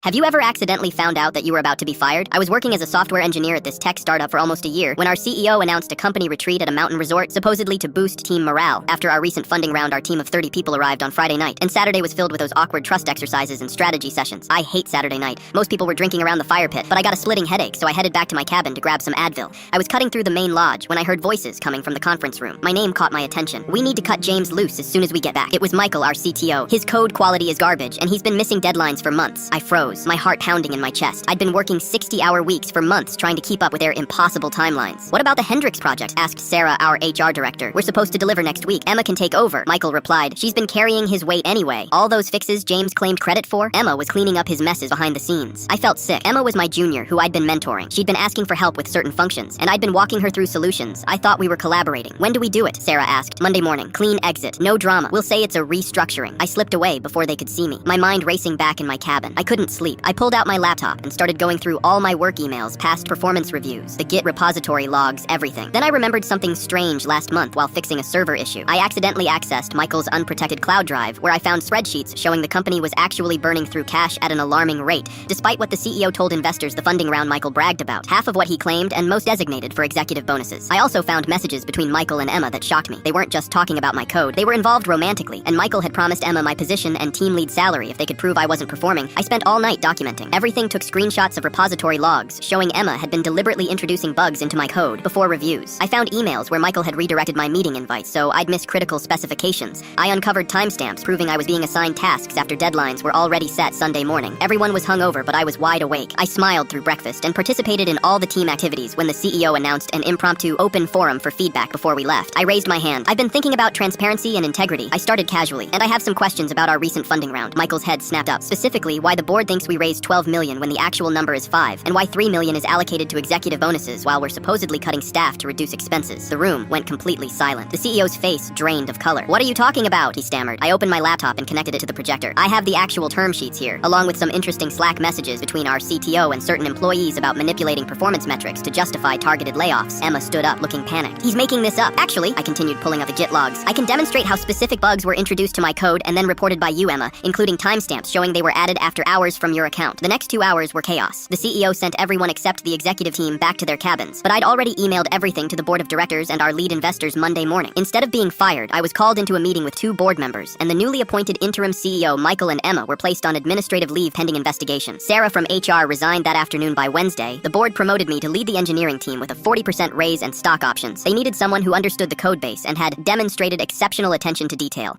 Have you ever accidentally found out that you were about to be fired? I was working as a software engineer at this tech startup for almost a year when our CEO announced a company retreat at a mountain resort, supposedly to boost team morale. After our recent funding round, our team of 30 people arrived on Friday night, and Saturday was filled with those awkward trust exercises and strategy sessions. I hate Saturday night. Most people were drinking around the fire pit, but I got a splitting headache, so I headed back to my cabin to grab some Advil. I was cutting through the main lodge when I heard voices coming from the conference room. My name caught my attention. We need to cut James loose as soon as we get back. It was Michael, our CTO. His code quality is garbage, and he's been missing deadlines for months. I froze, my heart pounding in my chest. I'd been working 60-hour weeks for months trying to keep up with their impossible timelines. What about the Hendrix project? Asked Sarah, our HR director. We're supposed to deliver next week. Emma can take over. Michael replied. She's been carrying his weight anyway. All those fixes James claimed credit for? Emma was cleaning up his messes behind the scenes. I felt sick. Emma was my junior, who I'd been mentoring. She'd been asking for help with certain functions, and I'd been walking her through solutions. I thought we were collaborating. When do we do it? Sarah asked. Monday morning. Clean exit. No drama. We'll say it's a restructuring. I slipped away before they could see me, my mind racing back in my cabin. I couldn't sleep. I pulled out my laptop and started going through all my work emails, past performance reviews, the Git repository logs, everything. Then I remembered something strange last month while fixing a server issue. I accidentally accessed Michael's unprotected cloud drive, where I found spreadsheets showing the company was actually burning through cash at an alarming rate, despite what the CEO told investors the funding round Michael bragged about. Half of what he claimed and most designated for executive bonuses. I also found messages between Michael and Emma that shocked me. They weren't just talking about my code. They were involved romantically, and Michael had promised Emma my position and team lead salary if they could prove I wasn't performing. I spent all night documenting. Everything took screenshots of repository logs showing Emma had been deliberately introducing bugs into my code before reviews. I found emails where Michael had redirected my meeting invites so I'd miss critical specifications. I uncovered timestamps proving I was being assigned tasks after deadlines were already set Sunday morning. Everyone was hungover, but I was wide awake. I smiled through breakfast and participated in all the team activities when the CEO announced an impromptu open forum for feedback before we left. I raised my hand. I've been thinking about transparency and integrity. I started casually, and I have some questions about our recent funding round. Michael's head snapped up. Specifically, why the board thinks we raised 12 million when the actual number is 5, and why 3 million is allocated to executive bonuses while we're supposedly cutting staff to reduce expenses. The room went completely silent. The CEO's face drained of color. What are you talking about? He stammered. I opened my laptop and connected it to the projector. I have the actual term sheets here, along with some interesting Slack messages between our CTO and certain employees about manipulating performance metrics to justify targeted layoffs. Emma stood up, looking panicked. He's making this up. Actually, I continued pulling up the Git logs. I can demonstrate how specific bugs were introduced to my code and then reported by you, Emma, including timestamps showing they were added after hours from your account. The next 2 hours were chaos. The CEO sent everyone except the executive team back to their cabins, but I'd already emailed everything to the board of directors and our lead investors Monday morning. Instead of being fired, I was called into a meeting with 2 board members, and the newly appointed interim CEO Michael and Emma were placed on administrative leave pending investigation. Sarah from HR resigned that afternoon. By Wednesday, the board promoted me to lead the engineering team with a 40% raise and stock options. They needed someone who understood the code base and had demonstrated exceptional attention to detail.